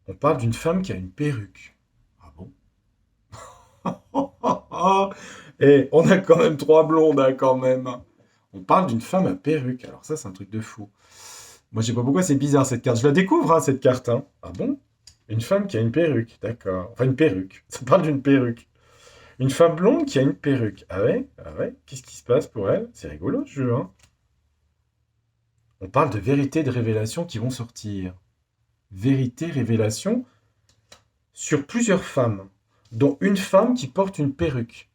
On parle d'une femme qui a une perruque. Ah bon? Et on a quand même trois blondes, hein, quand même. On parle d'une femme à perruque. Alors ça, c'est un truc de fou. Moi, je sais pas pourquoi c'est bizarre cette carte. Je la découvre, hein, cette carte, hein. Ah bon? Une femme qui a une perruque, d'accord. Enfin, une perruque. Ça parle d'une perruque. Une femme blonde qui a une perruque. Ah ouais? Ah ouais? Qu'est-ce qui se passe pour elle? C'est rigolo, ce jeu, hein. On parle de vérité et de révélations qui vont sortir. Vérité, révélation sur plusieurs femmes, dont une femme qui porte une perruque.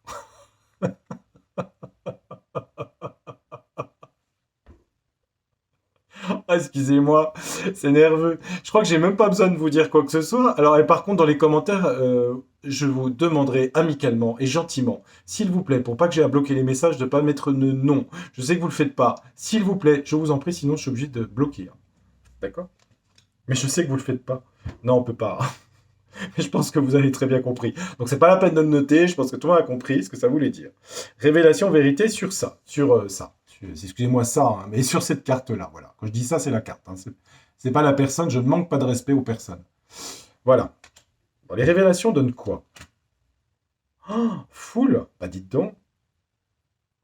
Ah, excusez-moi, c'est nerveux. Je crois que j'ai même pas besoin de vous dire quoi que ce soit. Alors, et par contre, dans les commentaires, je vous demanderai amicalement et gentiment, s'il vous plaît, pour pas que j'ai à bloquer les messages, de pas mettre de nom. Je sais que vous le faites pas. S'il vous plaît, je vous en prie, sinon je suis obligé de bloquer, hein. D'accord? Mais je sais que vous le faites pas. Non, on peut pas. Mais je pense que vous avez très bien compris. Donc c'est pas la peine de le noter. Je pense que tout le monde a compris ce que ça voulait dire. Révélation, vérité sur ça, sur ça. Excusez-moi ça, hein, mais sur cette carte-là, voilà. Quand je dis ça, c'est la carte. Hein, c'est pas la personne, je ne manque pas de respect aux personnes. Voilà. Bon, les révélations donnent quoi? Oh, foule? Bah dites donc.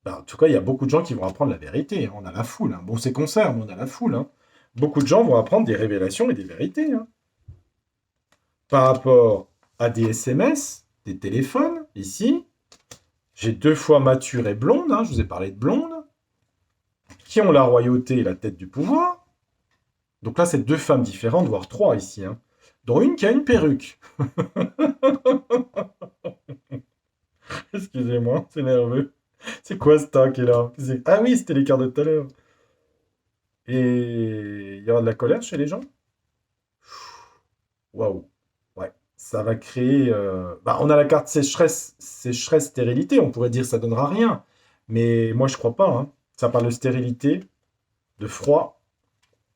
Bah, en tout cas, il y a beaucoup de gens qui vont apprendre la vérité. Hein. On a la foule. Hein. Bon, c'est concert, mais on a la foule. Hein. Beaucoup de gens vont apprendre des révélations et des vérités. Hein. Par rapport à des SMS, des téléphones, ici, j'ai 2 fois mature et blonde. Hein, je vous ai parlé de blonde. Qui ont la royauté et la tête du pouvoir. Donc là, c'est 2 femmes différentes, voire 3 ici. Hein, dont une qui a une perruque. Excusez-moi, c'est nerveux. C'est quoi ce tas qui est là? Ah oui, c'était les cartes de tout à l'heure. Et il y aura de la colère chez les gens? Waouh. Ouais, ça va créer. Bah, on a la carte sécheresse, sécheresse, stérilité. On pourrait dire que ça donnera rien. Mais moi, je crois pas. Hein. Ça parle de stérilité, de froid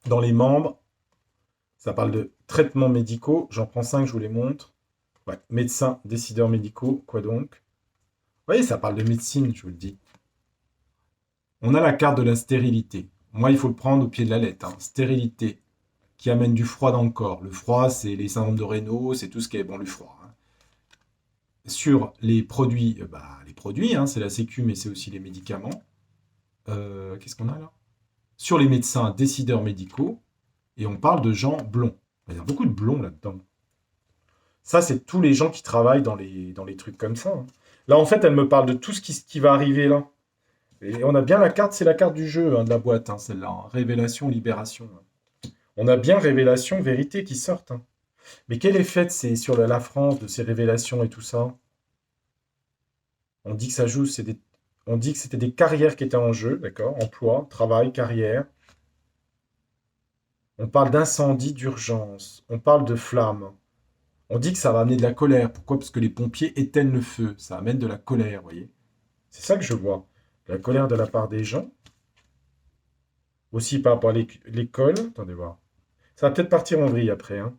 dans les membres. Ça parle de traitements médicaux. J'en prends 5, je vous les montre. Ouais, médecins, décideurs médicaux. Quoi donc? Vous voyez, ça parle de médecine, je vous le dis. On a la carte de la stérilité. Moi, il faut le prendre au pied de la lettre. Hein. Stérilité, qui amène du froid dans le corps. Le froid, c'est les syndromes de Raynaud, c'est tout ce qui est bon, le froid. Hein. Sur les produits, hein, c'est la sécu, mais c'est aussi les médicaments. Qu'est-ce qu'on a là? Sur les médecins, décideurs médicaux, et on parle de gens blonds. Il y a beaucoup de blonds là-dedans. Ça, c'est tous les gens qui travaillent dans les trucs comme ça. Hein. Là, en fait, elle me parle de tout ce qui va arriver là. Et on a bien la carte, c'est la carte du jeu hein, de la boîte, hein, celle-là. Hein. Révélation, libération. Hein. On a bien révélation, vérité qui sortent. Hein. Mais quel effet c'est sur la France de ces révélations et tout ça? On dit que ça joue, on dit que c'était des carrières qui étaient en jeu, d'accord? Emploi, travail, carrière. On parle d'incendie, d'urgence. On parle de flammes. On dit que ça va amener de la colère. Pourquoi? Parce que les pompiers éteignent le feu. Ça amène de la colère, vous voyez? C'est ça que je vois. De la colère de la part des gens. Aussi par rapport à l'école. Attendez voir. Ça va peut-être partir en vrille après. Hein.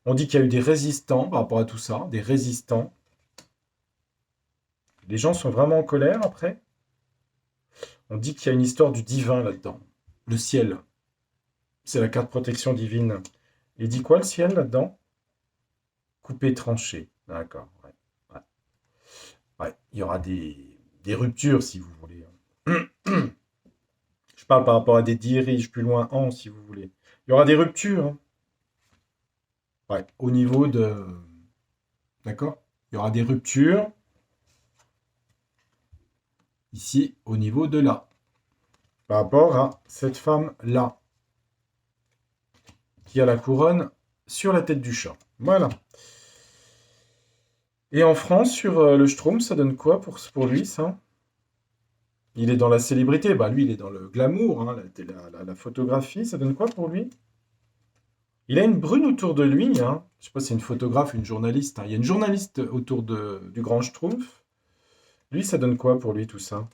On dit qu'il y a eu des résistants par rapport à tout ça. Des résistants. Les gens sont vraiment en colère après. On dit qu'il y a une histoire du divin là-dedans. Le ciel. C'est la carte protection divine. Il dit quoi le ciel là-dedans? Coupé, tranché. D'accord. Ouais. Ouais. Ouais. Il y aura des ruptures si vous voulez. Je parle par rapport à des diriges plus loin en si vous voulez. Il y aura des ruptures. Hein. Ouais. Au niveau de. D'accord? Il y aura des ruptures. Ici, au niveau de là. Par rapport à cette femme-là. Qui a la couronne sur la tête du chat. Voilà. Et en France, sur le Schtroumpf, ça donne quoi pour lui, ça? Il est dans la célébrité. Bah, lui, il est dans le glamour, hein, la photographie. Ça donne quoi pour lui? Il a une brune autour de lui. Hein. Je sais pas si c'est une photographe, une journaliste. Hein. Il y a une journaliste autour du grand Schtroumpf. Lui, ça donne quoi pour lui, tout ça?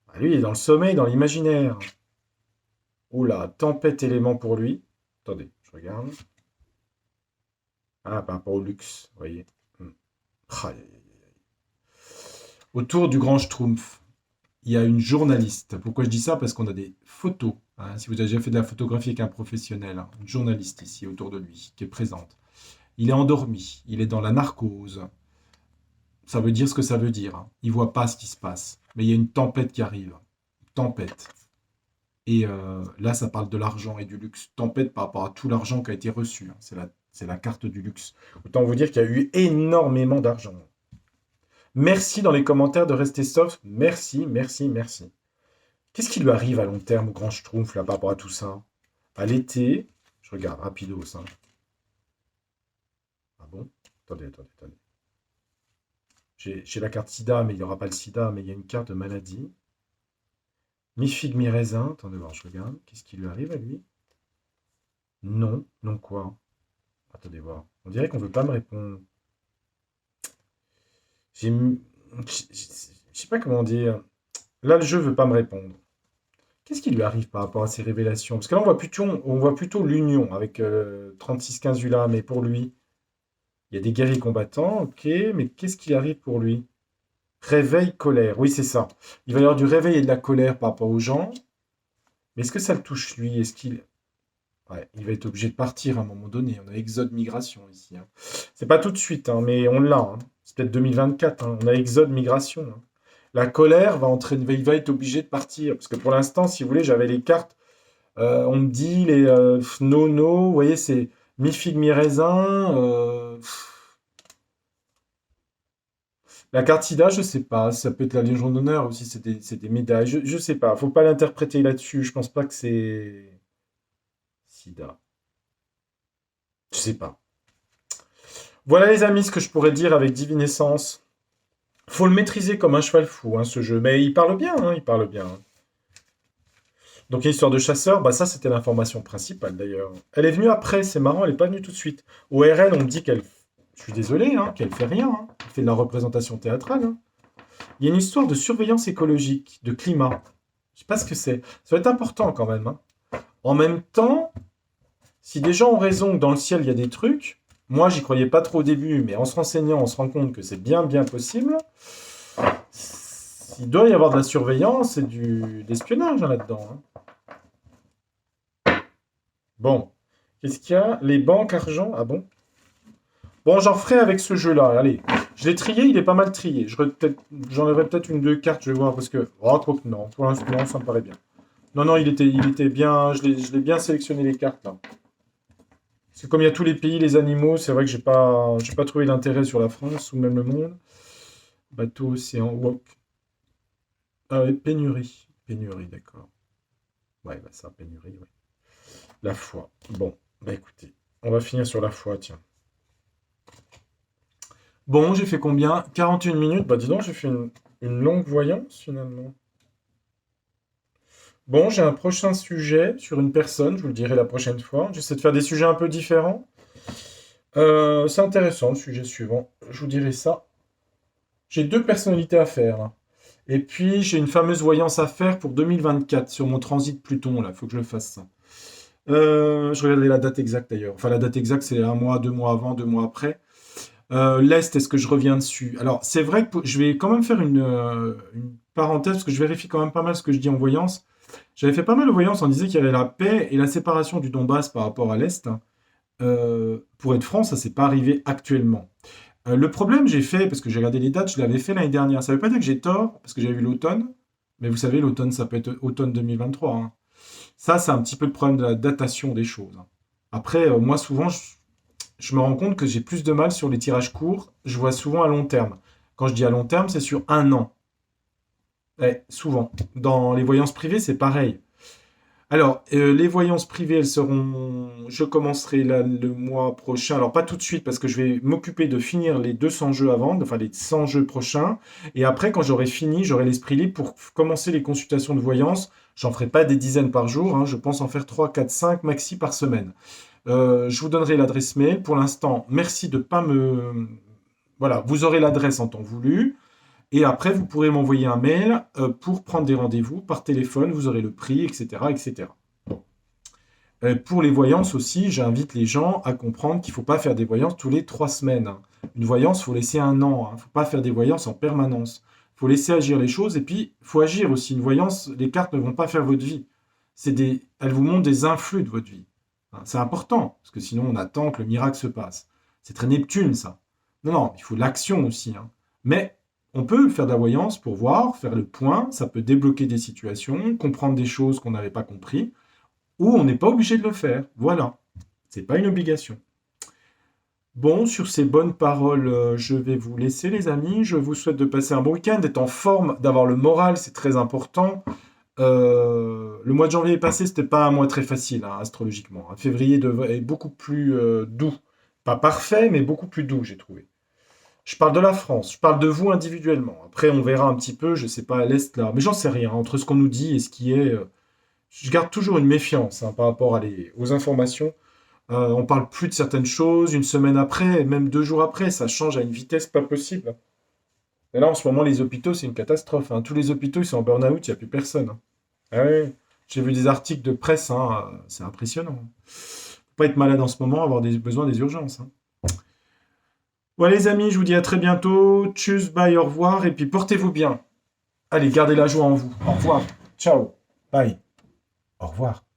Bah, lui, il est dans le sommeil, dans l'imaginaire. Oula, tempête élément pour lui. Attendez, je regarde. Ah, par rapport au luxe, vous voyez. Aïe, aïe, aïe. Autour du grand Schtroumpf, il y a une journaliste. Pourquoi je dis ça? Parce qu'on a des photos. Hein, si vous avez déjà fait de la photographie avec un professionnel, hein, une journaliste ici autour de lui qui est présente. Il est endormi, il est dans la narcose. Ça veut dire ce que ça veut dire. Hein. Il ne voit pas ce qui se passe. Mais il y a une tempête qui arrive. Une tempête. Et là, ça parle de l'argent et du luxe. Tempête par rapport à tout l'argent qui a été reçu. Hein. C'est la carte du luxe. Autant vous dire qu'il y a eu énormément d'argent. Merci dans les commentaires de rester soft. Merci, merci, merci. Qu'est-ce qui lui arrive à long terme au grand Schtroumpf là, par rapport à tout ça? À l'été, je regarde rapidos. Hein. Ah bon? Attendez. J'ai la carte sida, mais il n'y aura pas le sida, mais il y a une carte de maladie. Mi-figue, mi-raisin. Attendez voir, je regarde. Qu'est-ce qui lui arrive à lui? Non. Non quoi? Attendez voir. On dirait qu'on ne veut pas me répondre. Je sais pas comment dire. Là, le jeu veut pas me répondre. Qu'est-ce qui lui arrive par rapport à ces révélations? Parce que là, on voit plutôt l'union avec 36-15 Ula, mais pour lui, il y a des guerriers combattants, ok, mais qu'est-ce qui arrive pour lui? Réveil, colère. Oui, c'est ça. Il va y avoir du réveil et de la colère par rapport aux gens. Mais est-ce que ça le touche lui? Est-ce qu'il... Ouais, il va être obligé de partir à un moment donné. On a exode migration ici, hein. C'est pas tout de suite, hein, mais on l'a, hein. C'est peut-être 2024, hein. On a exode migration, hein. La colère va entraîner, il va être obligé de partir. Parce que pour l'instant, si vous voulez, j'avais les cartes. On me dit les no, vous voyez, c'est mi-figue, mi-raisin. La carte SIDA, je sais pas. Ça peut être la Légion d'honneur aussi, c'est des médailles. Je sais pas. Faut pas l'interpréter là-dessus. Je pense pas que c'est SIDA. Je sais pas. Voilà les amis, ce que je pourrais dire avec Divinescence. Faut le maîtriser comme un cheval fou, hein, ce jeu. Mais il parle bien, hein, il parle bien, hein. Donc, il y a une histoire de chasseur, bah ça c'était l'information principale d'ailleurs. Elle est venue après, c'est marrant, elle n'est pas venue tout de suite. Au RN, on me dit qu'elle, je suis désolé, hein, qu'elle fait rien, hein. Elle fait de la représentation théâtrale, hein. Il y a une histoire de surveillance écologique, de climat. Je sais pas ce que c'est. Ça va être important quand même, hein. En même temps, si des gens ont raison que dans le ciel il y a des trucs, moi j'y croyais pas trop au début, mais en se renseignant, on se rend compte que c'est bien bien possible. Il doit y avoir de la surveillance et d'espionnage, hein, là-dedans, hein. Bon, qu'est-ce qu'il y a? Les banques, argent? Ah bon? Bon, j'en ferai avec ce jeu-là. Allez, je l'ai trié, il est pas mal trié. J'enlèverai peut-être une, deux cartes, je vais voir, parce que... Oh, trop que non, pour l'instant, ça me paraît bien. Non, non, il était bien... Je l'ai bien sélectionné les cartes, là. Parce que comme il y a tous les pays, les animaux, c'est vrai que j'ai pas trouvé d'intérêt sur la France, ou même le monde. Bateau, océan, wok. Ah ouais, pénurie. Pénurie, d'accord. Ouais, bah ça, pénurie, ouais. La foi. Bon, bah écoutez, on va finir sur la foi, tiens. Bon, j'ai fait combien? 41 minutes. Bah dis donc, j'ai fait une longue voyance finalement. Bon, j'ai un prochain sujet sur une personne, je vous le dirai la prochaine fois. J'essaie de faire des sujets un peu différents. C'est intéressant le sujet suivant. Je vous dirai ça. J'ai deux personnalités à faire, là. Et puis j'ai une fameuse voyance à faire pour 2024 sur mon transit Pluton, là. Il faut que je le fasse ça. Je regarderai la date exacte d'ailleurs. Enfin, la date exacte, c'est un mois, 2 mois avant, 2 mois après. L'Est, est-ce que je reviens dessus? Alors, c'est vrai que je vais quand même faire une parenthèse, parce que je vérifie quand même pas mal ce que je dis en voyance. J'avais fait pas mal de voyance, on disait qu'il y avait la paix et la séparation du Donbass par rapport à l'Est, hein. Pour être franc, ça s'est pas arrivé actuellement. Le problème, j'ai fait, parce que j'ai regardé les dates, je l'avais fait l'année dernière. Ça veut pas dire que j'ai tort, parce que j'avais vu l'automne, mais vous savez, l'automne, ça peut être automne 2023, hein. Ça, c'est un petit peu le problème de la datation des choses, hein. Après, moi, souvent, je me rends compte que j'ai plus de mal sur les tirages courts. Je vois souvent à long terme. Quand je dis à long terme, c'est sur un an. Ouais, souvent. Dans les voyances privées, c'est pareil. Alors, les voyances privées, elles seront. Je commencerai là, le mois prochain. Alors, pas tout de suite, parce que je vais m'occuper de finir les 200 jeux avant, enfin les 100 jeux prochains. Et après, quand j'aurai fini, j'aurai l'esprit libre pour commencer les consultations de voyance. J'en ferai pas des dizaines par jour, hein. Je pense en faire 3, 4, 5 maxi par semaine. Je vous donnerai l'adresse mail. Pour l'instant, merci de ne pas me... Voilà, vous aurez l'adresse en temps voulu. Et après, vous pourrez m'envoyer un mail pour prendre des rendez-vous par téléphone. Vous aurez le prix, etc., etc. Bon. Pour les voyances aussi, j'invite les gens à comprendre qu'il ne faut pas faire des voyances tous les 3 semaines, hein. Une voyance, il faut laisser un an, hein. Il ne faut pas faire des voyances en permanence. Il faut laisser agir les choses. Et puis, il faut agir aussi. Une voyance, les cartes ne vont pas faire votre vie. Elles vous montrent des influx de votre vie, hein. C'est important, parce que sinon on attend que le miracle se passe. C'est très Neptune, ça. Non, non, il faut l'action aussi, hein. Mais on peut faire de la voyance pour voir, faire le point, ça peut débloquer des situations, comprendre des choses qu'on n'avait pas compris, ou on n'est pas obligé de le faire. Voilà, c'est pas une obligation. Bon, sur ces bonnes paroles, je vais vous laisser, les amis. Je vous souhaite de passer un bon week-end, d'être en forme, d'avoir le moral, c'est très important. Le mois de janvier est passé, c'était pas un mois très facile, hein, astrologiquement, hein. Février est beaucoup plus doux. Pas parfait, mais beaucoup plus doux, j'ai trouvé. Je parle de la France, je parle de vous individuellement. Après, on verra un petit peu, je sais pas à l'Est là, mais j'en sais rien. Entre ce qu'on nous dit et ce qui est, je garde toujours une méfiance, hein, par rapport aux informations. On parle plus de certaines choses, une semaine après, même 2 jours après, ça change à une vitesse pas possible. Et là, en ce moment, les hôpitaux, c'est une catastrophe, hein. Tous les hôpitaux, ils sont en burn-out, il n'y a plus personne, hein. Ah ouais. J'ai vu des articles de presse, hein, c'est impressionnant. Faut pas être malade en ce moment, avoir besoin des urgences, hein. Voilà les amis, je vous dis à très bientôt. Tchuss, bye, au revoir. Et puis portez-vous bien. Allez, gardez la joie en vous. Au revoir. Ciao. Bye. Au revoir.